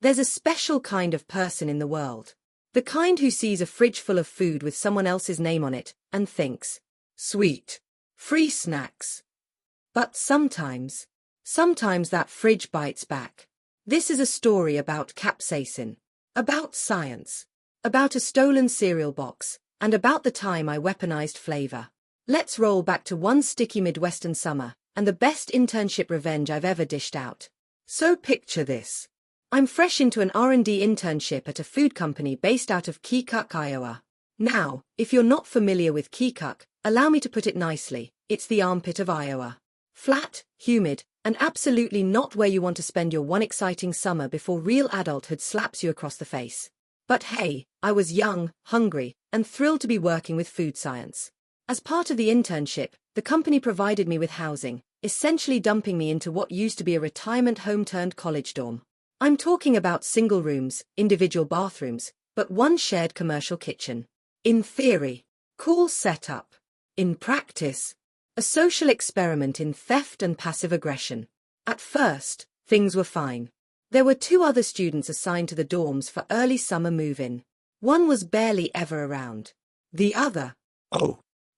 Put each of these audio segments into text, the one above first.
There's a special kind of person in the world. The kind who sees a fridge full of food with someone else's name on it and thinks, sweet, free snacks. But sometimes that fridge bites back. This is a story about capsaicin, about science, about a stolen cereal box, and about the time I weaponized flavor. Let's roll back to one sticky Midwestern summer, and the best internship revenge I've ever dished out. So picture this. I'm fresh into an R&D internship at a food company based out of Keokuk, Iowa. Now, if you're not familiar with Keokuk, allow me to put it nicely, it's the armpit of Iowa. Flat, humid, and absolutely not where you want to spend your one exciting summer before real adulthood slaps you across the face. But hey, I was young, hungry, and thrilled to be working with food science. As part of the internship, the company provided me with housing, essentially dumping me into what used to be a retirement home turned college dorm. I'm talking about single rooms, individual bathrooms, but one shared commercial kitchen. In theory, cool setup. In practice, a social experiment in theft and passive aggression. At first, things were fine. There were 2 other students assigned to the dorms for early summer move-in. One was barely ever around. The other,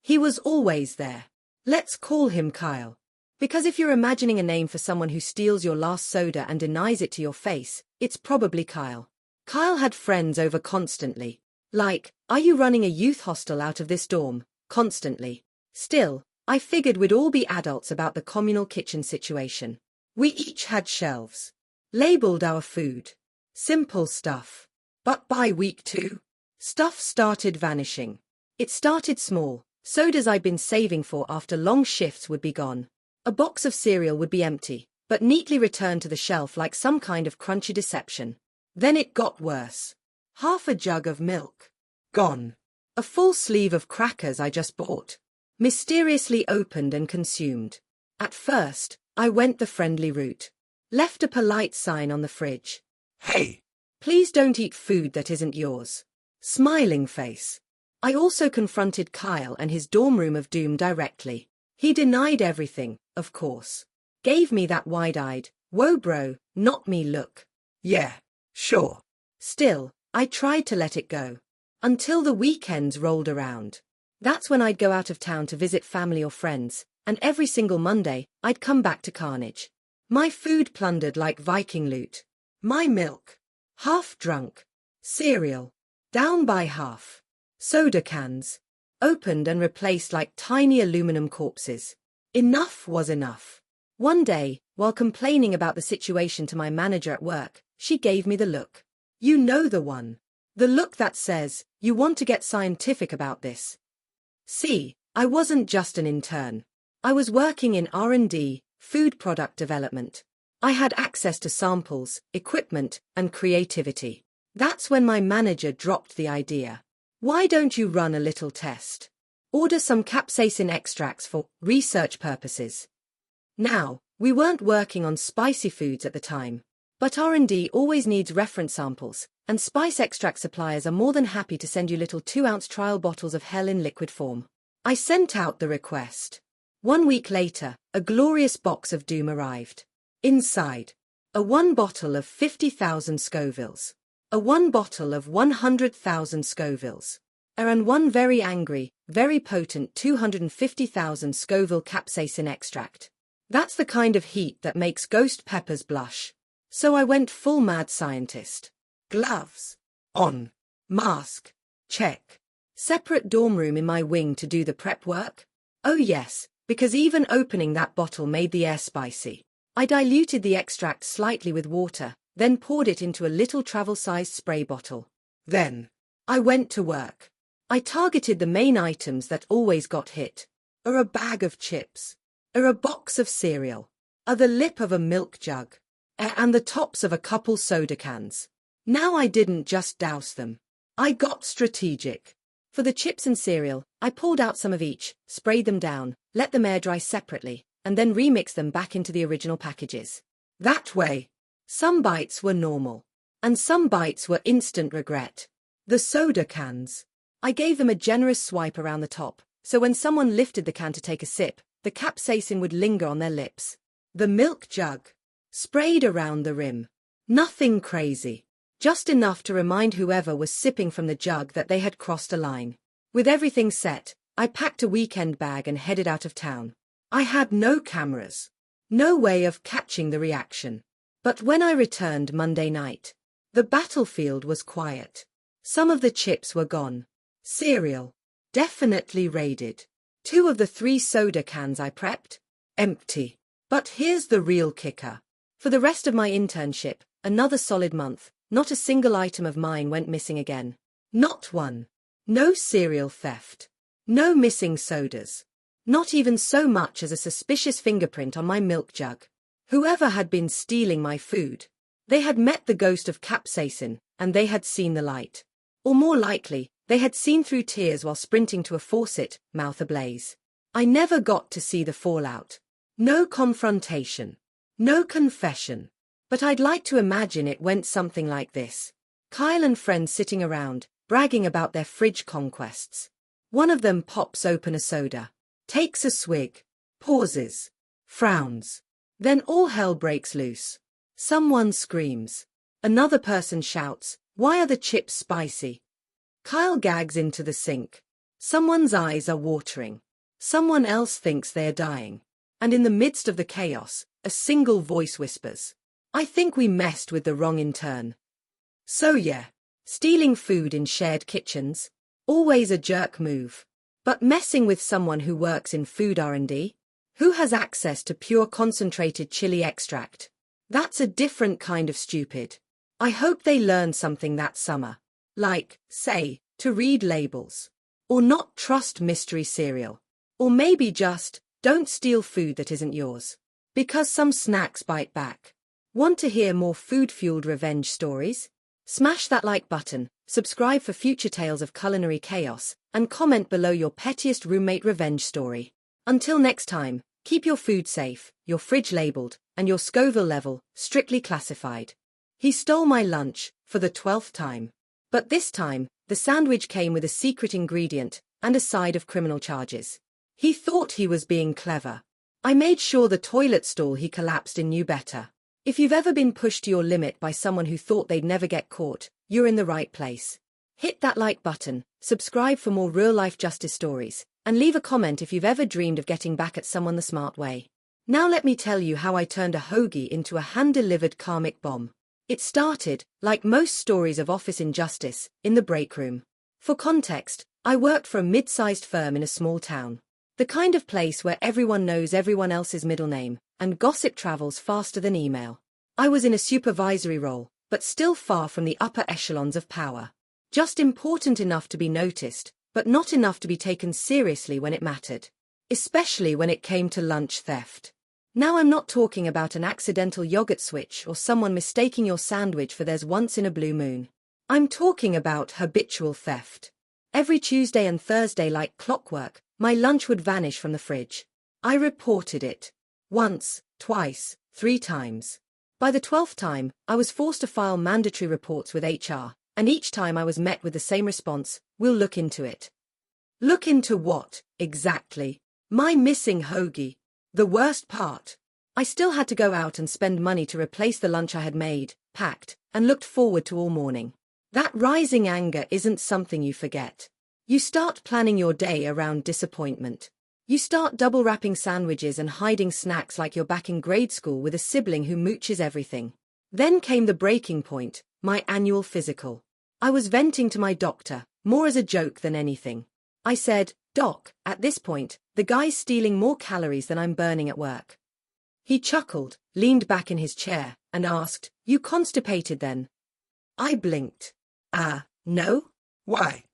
he was always there. Let's call him Kyle. Because if you're imagining a name for someone who steals your last soda and denies it to your face, it's probably Kyle. Kyle had friends over constantly. Like, are you running a youth hostel out of this dorm? Constantly. Still, I figured we'd all be adults about the communal kitchen situation. We each had shelves. Labeled our food. Simple stuff. But by week 2, stuff started vanishing. It started small. Sodas I'd been saving for after long shifts would be gone. A box of cereal would be empty, but neatly returned to the shelf like some kind of crunchy deception. Then it got worse. Half a jug of milk. Gone. A full sleeve of crackers I just bought. Mysteriously opened and consumed. At first, I went the friendly route. Left a polite sign on the fridge. Hey! Please don't eat food that isn't yours. Smiling face. I also confronted Kyle and his dorm room of doom directly. He denied everything, of course. Gave me that wide-eyed, whoa bro, not me look. Yeah, sure. Still, I tried to let it go. Until the weekends rolled around. That's when I'd go out of town to visit family or friends, and every single Monday, I'd come back to carnage. My food plundered like Viking loot. My milk. Half drunk. Cereal. Down by half. Soda cans. Opened and replaced like tiny aluminum corpses. Enough was enough. One day, while complaining about the situation to my manager at work, she gave me the look. You know the one. The look that says, you want to get scientific about this. See, I wasn't just an intern. I was working in R&D, food product development. I had access to samples, equipment, and creativity. That's when my manager dropped the idea. Why don't you run a little test? Order some capsaicin extracts for research purposes. Now, we weren't working on spicy foods at the time, but R&D always needs reference samples, and spice extract suppliers are more than happy to send you little 2-ounce trial bottles of hell in liquid form. I sent out the request. 1 week later, a glorious box of doom arrived. Inside, a 1 bottle of 50,000 Scovilles. A 1 bottle of 100,000 Scovilles. And 1 very angry, very potent 250,000 Scoville capsaicin extract. That's the kind of heat that makes ghost peppers blush. So I went full mad scientist. Gloves. On. Mask. Check. Separate dorm room in my wing to do the prep work? Oh yes, because even opening that bottle made the air spicy. I diluted the extract slightly with water, then poured it into a little travel-sized spray bottle. Then, I went to work. I targeted the main items that always got hit. A bag of chips. A box of cereal. The lip of a milk jug. And the tops of a couple soda cans. Now I didn't just douse them. I got strategic. For the chips and cereal, I pulled out some of each, sprayed them down, let them air dry separately, and then remixed them back into the original packages. That way, some bites were normal, and some bites were instant regret. The soda cans. I gave them a generous swipe around the top, so when someone lifted the can to take a sip, the capsaicin would linger on their lips. The milk jug. Sprayed around the rim. Nothing crazy. Just enough to remind whoever was sipping from the jug that they had crossed a line. With everything set, I packed a weekend bag and headed out of town. I had no cameras. No way of catching the reaction. But when I returned Monday night, the battlefield was quiet. Some of the chips were gone. Cereal. Definitely raided. 2 of the 3 soda cans I prepped? Empty. But here's the real kicker. For the rest of my internship, another solid month, not a single item of mine went missing again. Not one. No cereal theft. No missing sodas. Not even so much as a suspicious fingerprint on my milk jug. Whoever had been stealing my food, they had met the ghost of capsaicin, and they had seen the light. Or more likely, they had seen through tears while sprinting to a faucet, mouth ablaze. I never got to see the fallout. No confrontation. No confession. But I'd like to imagine it went something like this. Kyle and friends sitting around, bragging about their fridge conquests. One of them pops open a soda, takes a swig, pauses, frowns. Then all hell breaks loose. Someone screams. Another person shouts, "Why are the chips spicy?" Kyle gags into the sink. Someone's eyes are watering. Someone else thinks they're dying. And in the midst of the chaos, a single voice whispers, "I think we messed with the wrong intern." So yeah, stealing food in shared kitchens, always a jerk move. But messing with someone who works in food R&D, who has access to pure concentrated chili extract, that's a different kind of stupid. I hope they learn something that summer. Like, say, to read labels. Or not trust mystery cereal. Or maybe just, don't steal food that isn't yours. Because some snacks bite back. Want to hear more food-fueled revenge stories? Smash that like button, subscribe for future tales of culinary chaos, and comment below your pettiest roommate revenge story. Until next time, keep your food safe, your fridge labeled, and your Scoville level strictly classified. He stole my lunch, for the 12th time. But this time, the sandwich came with a secret ingredient, and a side of criminal charges. He thought he was being clever. I made sure the toilet stall he collapsed in knew better. If you've ever been pushed to your limit by someone who thought they'd never get caught, you're in the right place. Hit that like button, subscribe for more real-life justice stories, and leave a comment if you've ever dreamed of getting back at someone the smart way. Now let me tell you how I turned a hoagie into a hand-delivered karmic bomb. It started, like most stories of office injustice, in the break room. For context, I worked for a mid-sized firm in a small town. The kind of place where everyone knows everyone else's middle name, and gossip travels faster than email. I was in a supervisory role, but still far from the upper echelons of power. Just important enough to be noticed, but not enough to be taken seriously when it mattered. Especially when it came to lunch theft. Now I'm not talking about an accidental yogurt switch or someone mistaking your sandwich for theirs once in a blue moon. I'm talking about habitual theft. Every Tuesday and Thursday like clockwork, my lunch would vanish from the fridge. I reported it. Once, twice, 3 times. By the 12th time, I was forced to file mandatory reports with HR, and each time I was met with the same response, "We'll look into it." Look into what, exactly? My missing hoagie. The worst part. I still had to go out and spend money to replace the lunch I had made, packed, and looked forward to all morning. That rising anger isn't something you forget. You start planning your day around disappointment. You start double-wrapping sandwiches and hiding snacks like you're back in grade school with a sibling who mooches everything. Then came the breaking point, my annual physical. I was venting to my doctor, more as a joke than anything. I said, "Doc, at this point, the guy's stealing more calories than I'm burning at work." He chuckled, leaned back in his chair, and asked, "You constipated then?" I blinked. No? Why?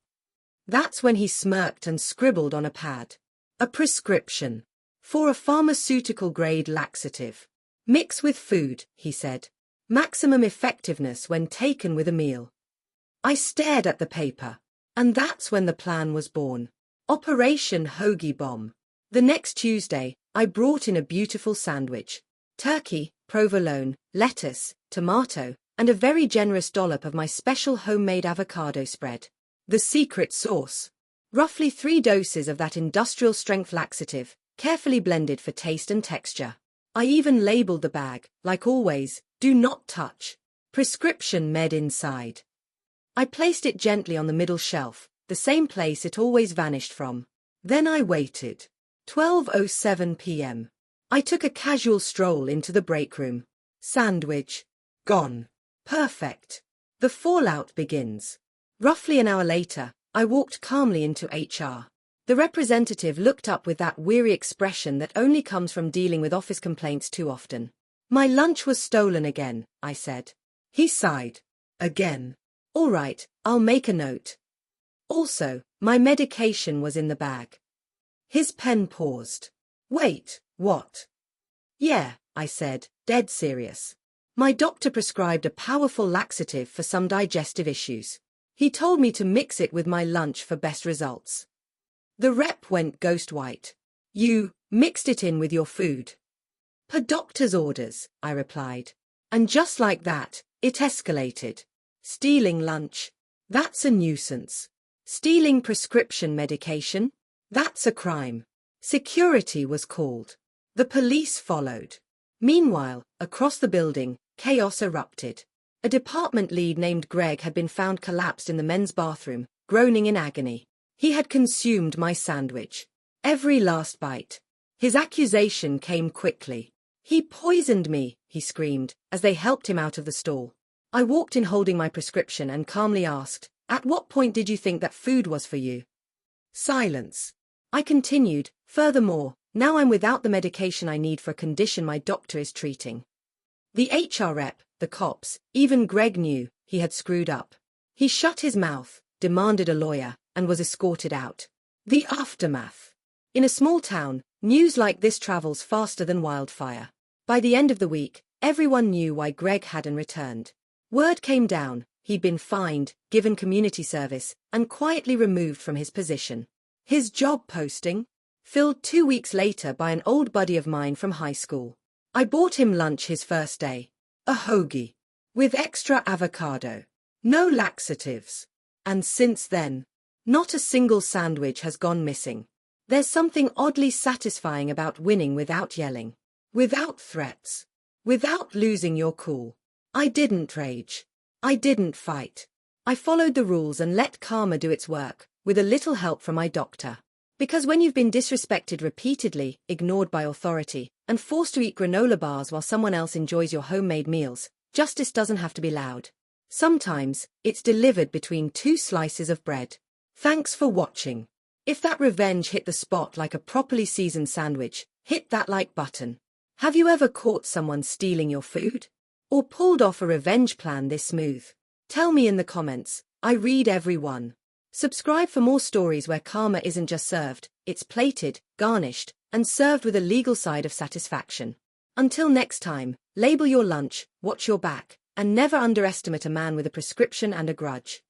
That's when he smirked and scribbled on a pad. A prescription. For a pharmaceutical-grade laxative. Mix with food, he said. Maximum effectiveness when taken with a meal. I stared at the paper. And that's when the plan was born. Operation Hoagie Bomb. The next Tuesday, I brought in a beautiful sandwich. Turkey, provolone, lettuce, tomato, and a very generous dollop of my special homemade avocado spread. The secret sauce. Roughly 3 doses of that industrial-strength laxative, carefully blended for taste and texture. I even labeled the bag, like always, "Do not touch." Prescription med inside. I placed it gently on the middle shelf, the same place it always vanished from. Then I waited. 12:07 p.m. I took a casual stroll into the break room. Sandwich. Gone. Perfect. The fallout begins. Roughly an hour later, I walked calmly into HR. The representative looked up with that weary expression that only comes from dealing with office complaints too often. My lunch was stolen again, I said. He sighed. Again. All right, I'll make a note. Also, my medication was in the bag. His pen paused. Wait, what? Yeah, I said, dead serious. My doctor prescribed a powerful laxative for some digestive issues. He told me to mix it with my lunch for best results. The rep went ghost white. You mixed it in with your food? Per doctor's orders, I replied. And just like that, it escalated. Stealing lunch? That's a nuisance. Stealing prescription medication? That's a crime. Security was called. The police followed. Meanwhile, across the building, chaos erupted. A department lead named Greg had been found collapsed in the men's bathroom, groaning in agony. He had consumed my sandwich. Every last bite. His accusation came quickly. He poisoned me, he screamed, as they helped him out of the stall. I walked in holding my prescription and calmly asked, "At what point did you think that food was for you?" Silence. I continued, "Furthermore, now I'm without the medication I need for a condition my doctor is treating." The HR rep, the cops, even Greg knew he had screwed up. He shut his mouth, demanded a lawyer, and was escorted out. The aftermath. In a small town, news like this travels faster than wildfire. By the end of the week, everyone knew why Greg hadn't returned. Word came down, he'd been fined, given community service, and quietly removed from his position. His job posting? Filled 2 weeks later by an old buddy of mine from high school. I bought him lunch his first day. A hoagie. With extra avocado. No laxatives. And since then, not a single sandwich has gone missing. There's something oddly satisfying about winning without yelling. Without threats. Without losing your cool. I didn't rage. I didn't fight. I followed the rules and let karma do its work, with a little help from my doctor. Because when you've been disrespected repeatedly, ignored by authority, and forced to eat granola bars while someone else enjoys your homemade meals, justice doesn't have to be loud. Sometimes, it's delivered between 2 slices of bread. Thanks for watching. If that revenge hit the spot like a properly seasoned sandwich, hit that like button. Have you ever caught someone stealing your food? Or pulled off a revenge plan this smooth? Tell me in the comments. I read every one. Subscribe for more stories where karma isn't just served, it's plated, garnished, and served with a legal side of satisfaction. Until next time, label your lunch, watch your back, and never underestimate a man with a prescription and a grudge.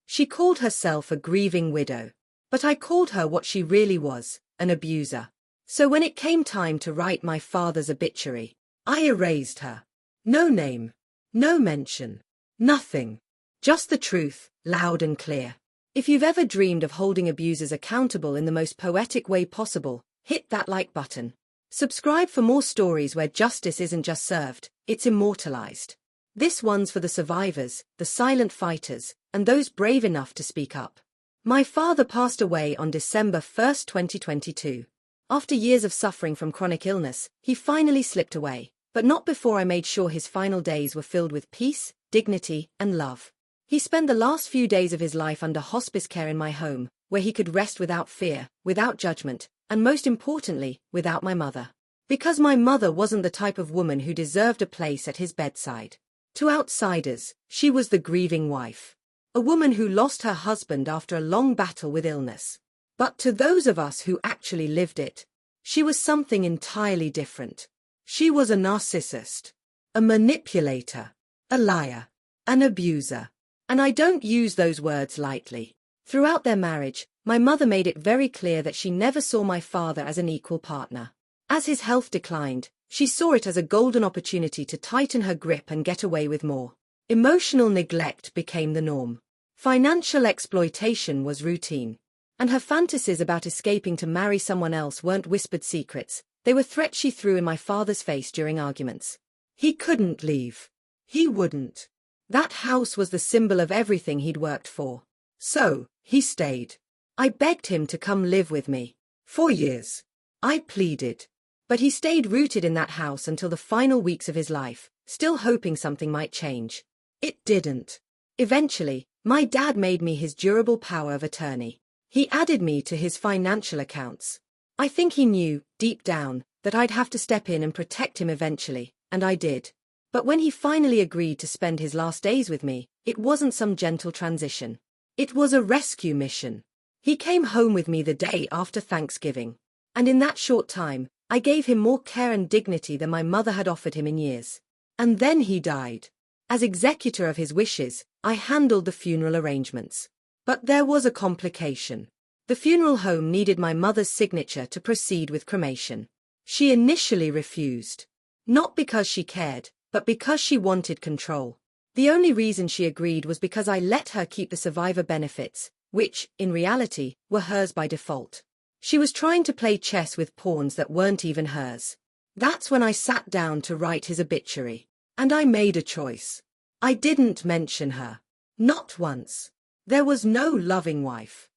She called herself a grieving widow. But I called her what she really was, an abuser. So when it came time to write my father's obituary, I erased her. No name. No mention. Nothing. Just the truth, loud and clear. If you've ever dreamed of holding abusers accountable in the most poetic way possible, hit that like button. Subscribe for more stories where justice isn't just served, it's immortalized. This one's for the survivors, the silent fighters, and those brave enough to speak up. My father passed away on December 1, 2022. After years of suffering from chronic illness, he finally slipped away, but not before I made sure his final days were filled with peace, dignity, and love. He spent the last few days of his life under hospice care in my home, where he could rest without fear, without judgment, and most importantly, without my mother. Because my mother wasn't the type of woman who deserved a place at his bedside. To outsiders, she was the grieving wife. A woman who lost her husband after a long battle with illness. But to those of us who actually lived it, she was something entirely different. She was a narcissist, a manipulator, a liar, an abuser. And I don't use those words lightly. Throughout their marriage, my mother made it very clear that she never saw my father as an equal partner. As his health declined, she saw it as a golden opportunity to tighten her grip and get away with more. Emotional neglect became the norm. Financial exploitation was routine. And her fantasies about escaping to marry someone else weren't whispered secrets, they were threats she threw in my father's face during arguments. He couldn't leave. He wouldn't. That house was the symbol of everything he'd worked for. So, he stayed. I begged him to come live with me. 4 years. I pleaded. But he stayed rooted in that house until the final weeks of his life, still hoping something might change. It didn't. Eventually, my dad made me his durable power of attorney. He added me to his financial accounts. I think he knew, deep down, that I'd have to step in and protect him eventually, and I did. But when he finally agreed to spend his last days with me, it wasn't some gentle transition. It was a rescue mission. He came home with me the day after Thanksgiving. And in that short time, I gave him more care and dignity than my mother had offered him in years. And then he died. As executor of his wishes, I handled the funeral arrangements. But there was a complication. The funeral home needed my mother's signature to proceed with cremation. She initially refused. Not because she cared, but because she wanted control. The only reason she agreed was because I let her keep the survivor benefits, which, in reality, were hers by default. She was trying to play chess with pawns that weren't even hers. That's when I sat down to write his obituary. And I made a choice. I didn't mention her. Not once. There was no loving wife.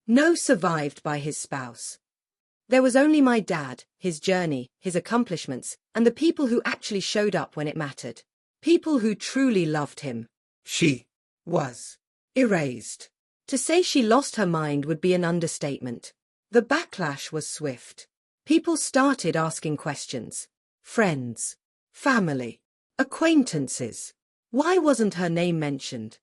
No survived by his spouse. There was only my dad, his journey, his accomplishments, and the people who actually showed up when it mattered. People who truly loved him. She was erased. To say she lost her mind would be an understatement. The backlash was swift. People started asking questions. Friends, family, acquaintances. Why wasn't her name mentioned?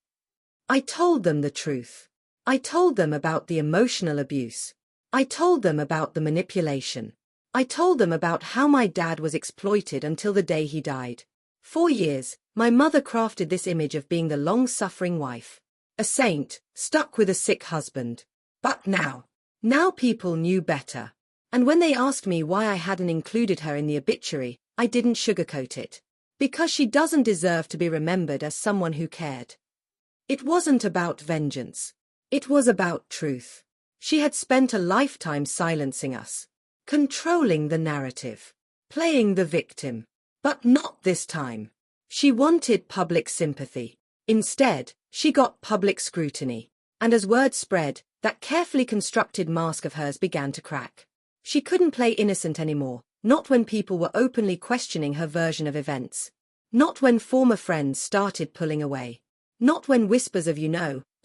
I told them the truth. I told them about the emotional abuse. I told them about the manipulation. I told them about how my dad was exploited until the day he died. 4 years, my mother crafted this image of being the long-suffering wife. A saint, stuck with a sick husband. But now people knew better. And when they asked me why I hadn't included her in the obituary, I didn't sugarcoat it. Because she doesn't deserve to be remembered as someone who cared. It wasn't about vengeance. It was about truth. She had spent a lifetime silencing us. Controlling the narrative. Playing the victim. But not this time. She wanted public sympathy. Instead, she got public scrutiny. And as word spread, that carefully constructed mask of hers began to crack. She couldn't play innocent anymore, not when people were openly questioning her version of events. Not when former friends started pulling away. Not when whispers of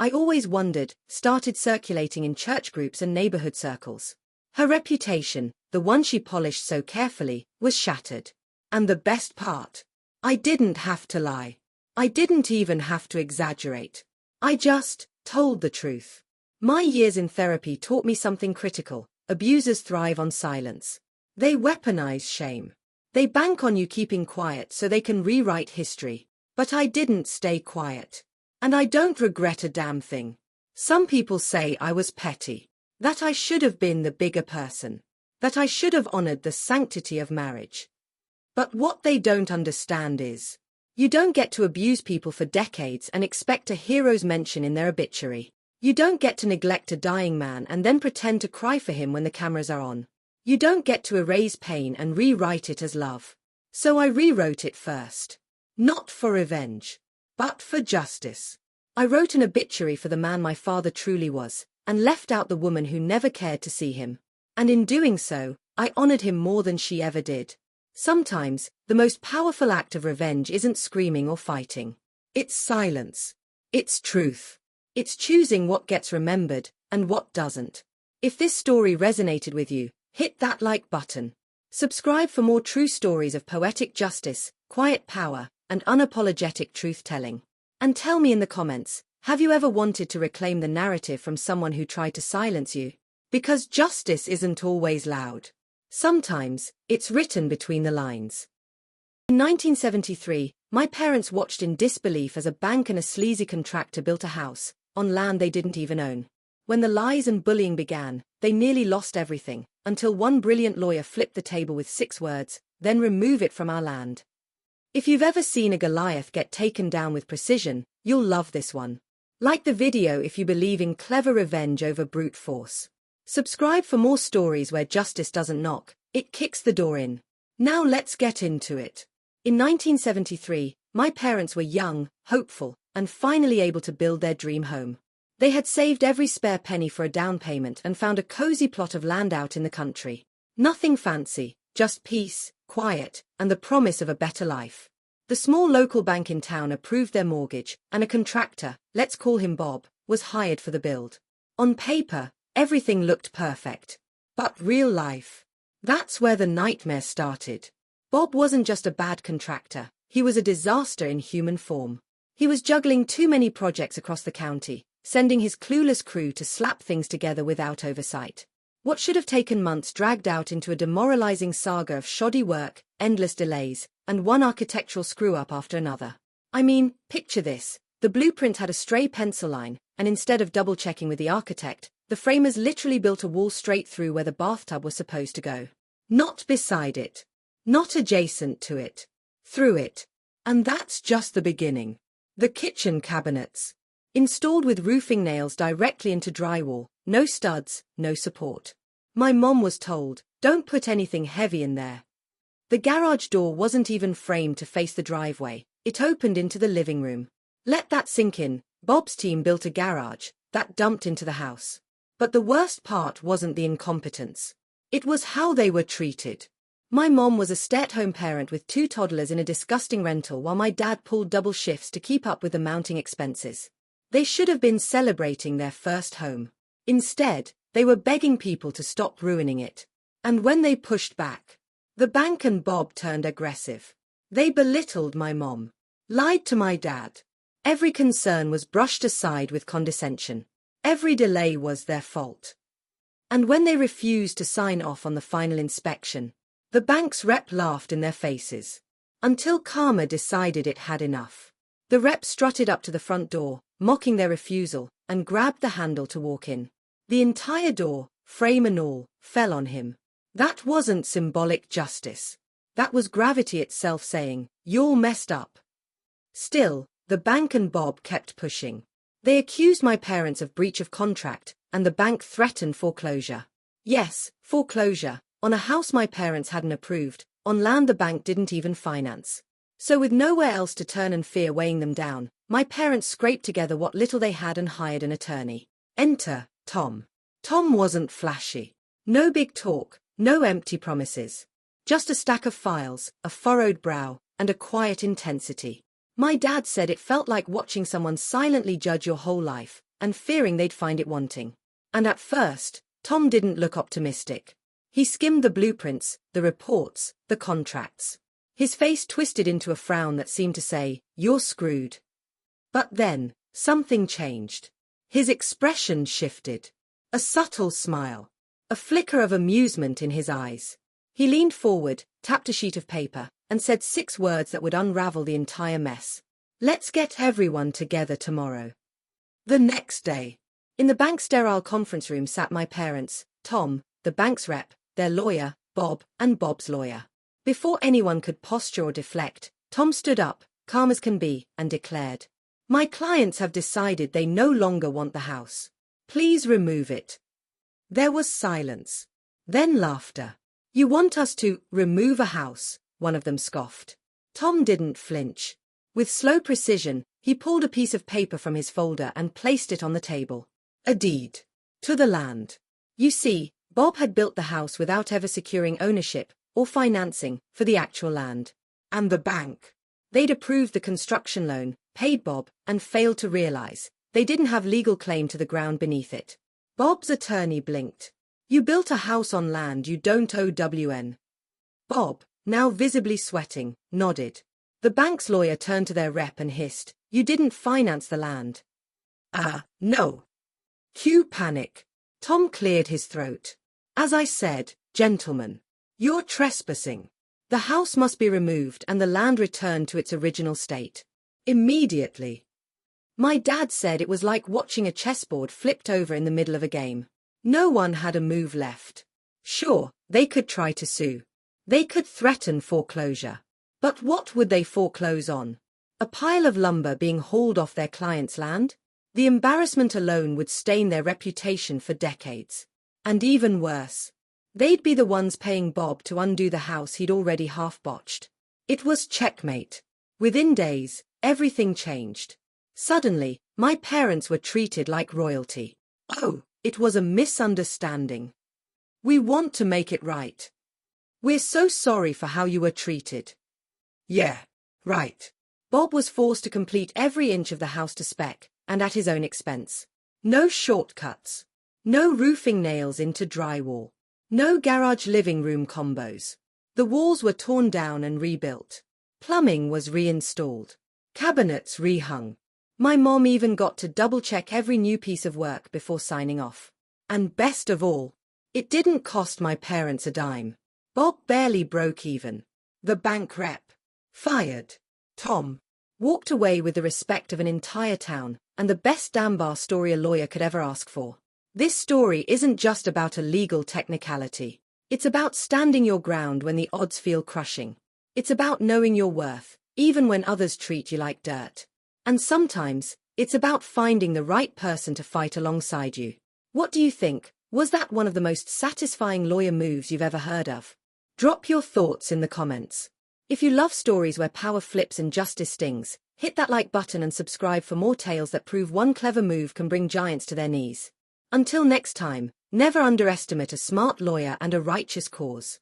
I always wondered, started circulating in church groups and neighborhood circles. Her reputation, the one she polished so carefully, was shattered. And the best part? I didn't have to lie. I didn't even have to exaggerate. I just told the truth. My years in therapy taught me something critical. Abusers thrive on silence. They weaponize shame. They bank on you keeping quiet so they can rewrite history. But I didn't stay quiet. And I don't regret a damn thing. Some people say I was petty. That I should have been the bigger person. That I should have honored the sanctity of marriage. But what they don't understand is, you don't get to abuse people for decades and expect a hero's mention in their obituary. You don't get to neglect a dying man and then pretend to cry for him when the cameras are on. You don't get to erase pain and rewrite it as love. So I rewrote it first. Not for revenge, but for justice. I wrote an obituary for the man my father truly was, and left out the woman who never cared to see him. And in doing so, I honored him more than she ever did. Sometimes, the most powerful act of revenge isn't screaming or fighting. It's silence. It's truth. It's choosing what gets remembered and what doesn't. If this story resonated with you, hit that like button. Subscribe for more true stories of poetic justice, quiet power, and unapologetic truth-telling. And tell me in the comments, have you ever wanted to reclaim the narrative from someone who tried to silence you? Because justice isn't always loud. Sometimes, it's written between the lines. In 1973, my parents watched in disbelief as a bank and a sleazy contractor built a house, on land they didn't even own. When the lies and bullying began, they nearly lost everything, until one brilliant lawyer flipped the table with 6 words, "Then remove it from our land." If you've ever seen a Goliath get taken down with precision, you'll love this one. Like the video if you believe in clever revenge over brute force. Subscribe for more stories where justice doesn't knock, it kicks the door in. Now let's get into it. In 1973, My parents were young, hopeful, and finally able to build their dream home. They had saved every spare penny for a down payment and found a cozy plot of land out in the country. Nothing fancy, just peace, quiet, and the promise of a better life. The small local bank in town approved their mortgage, and a contractor, let's call him Bob, was hired for the build. On paper, everything looked perfect. But real life. That's where the nightmare started. Bob wasn't just a bad contractor, he was a disaster in human form. He was juggling too many projects across the county, sending his clueless crew to slap things together without oversight. What should have taken months dragged out into a demoralizing saga of shoddy work, endless delays, and one architectural screw-up after another. I mean, picture this. The blueprint had a stray pencil line, and instead of double-checking with the architect, the framers literally built a wall straight through where the bathtub was supposed to go. Not beside it. Not adjacent to it. Through it. And that's just the beginning. The kitchen cabinets. Installed with roofing nails directly into drywall, no studs, no support. My mom was told, don't put anything heavy in there. The garage door wasn't even framed to face the driveway, it opened into the living room. Let that sink in. Bob's team built a garage that dumped into the house. But the worst part wasn't the incompetence. It was how they were treated. My mom was a stay-at-home parent with 2 toddlers in a disgusting rental while my dad pulled double shifts to keep up with the mounting expenses. They should have been celebrating their first home. Instead, they were begging people to stop ruining it. And when they pushed back, the bank and Bob turned aggressive. They belittled my mom, lied to my dad. Every concern was brushed aside with condescension. Every delay was their fault. And when they refused to sign off on the final inspection, the bank's rep laughed in their faces. Until karma decided it had enough. The rep strutted up to the front door, mocking their refusal, and grabbed the handle to walk in. The entire door, frame and all, fell on him. That wasn't symbolic justice. That was gravity itself saying, you're messed up. Still, the bank and Bob kept pushing. They accused my parents of breach of contract, and the bank threatened foreclosure. Yes, foreclosure, on a house my parents hadn't approved, on land the bank didn't even finance. So with nowhere else to turn and fear weighing them down, my parents scraped together what little they had and hired an attorney. Enter Tom. Tom wasn't flashy. No big talk, no empty promises. Just a stack of files, a furrowed brow, and a quiet intensity. My dad said it felt like watching someone silently judge your whole life, and fearing they'd find it wanting. And at first, Tom didn't look optimistic. He skimmed the blueprints, the reports, the contracts. His face twisted into a frown that seemed to say, you're screwed. But then, something changed. His expression shifted. A subtle smile. A flicker of amusement in his eyes. He leaned forward, tapped a sheet of paper, and said 6 words that would unravel the entire mess. Let's get everyone together tomorrow. The next day. In the bank's sterile conference room sat my parents, Tom, the bank's rep, their lawyer, Bob, and Bob's lawyer. Before anyone could posture or deflect, Tom stood up, calm as can be, and declared, my clients have decided they no longer want the house. Please remove it. There was silence. Then laughter. You want us to remove a house? One of them scoffed. Tom didn't flinch. With slow precision, he pulled a piece of paper from his folder and placed it on the table. A deed. To the land. You see, Bob had built the house without ever securing ownership or financing for the actual land. And the bank. They'd approved the construction loan, paid Bob, and failed to realize they didn't have legal claim to the ground beneath it. Bob's attorney blinked. You built a house on land you don't owe WN. Bob, now visibly sweating, nodded. The bank's lawyer turned to their rep and hissed, you didn't finance the land. No. Cue panic. Tom cleared his throat. As I said, gentlemen, you're trespassing. The house must be removed and the land returned to its original state. Immediately. My dad said it was like watching a chessboard flipped over in the middle of a game. No one had a move left. Sure, they could try to sue. They could threaten foreclosure. But what would they foreclose on? A pile of lumber being hauled off their client's land? The embarrassment alone would stain their reputation for decades. And even worse, they'd be the ones paying Bob to undo the house he'd already half-botched. It was checkmate. Within days, everything changed. Suddenly, my parents were treated like royalty. Oh, it was a misunderstanding. We want to make it right. We're so sorry for how you were treated. Yeah, right. Bob was forced to complete every inch of the house to spec, and at his own expense. No shortcuts. No roofing nails into drywall. No garage living room combos. The walls were torn down and rebuilt. Plumbing was reinstalled. Cabinets rehung. My mom even got to double-check every new piece of work before signing off. And best of all, it didn't cost my parents a dime. Bob barely broke even. The bank rep, fired. Tom walked away with the respect of an entire town, and the best damn bar story a lawyer could ever ask for. This story isn't just about a legal technicality. It's about standing your ground when the odds feel crushing. It's about knowing your worth, even when others treat you like dirt. And sometimes, it's about finding the right person to fight alongside you. What do you think? Was that one of the most satisfying lawyer moves you've ever heard of? Drop your thoughts in the comments. If you love stories where power flips and justice stings, hit that like button and subscribe for more tales that prove one clever move can bring giants to their knees. Until next time, never underestimate a smart lawyer and a righteous cause.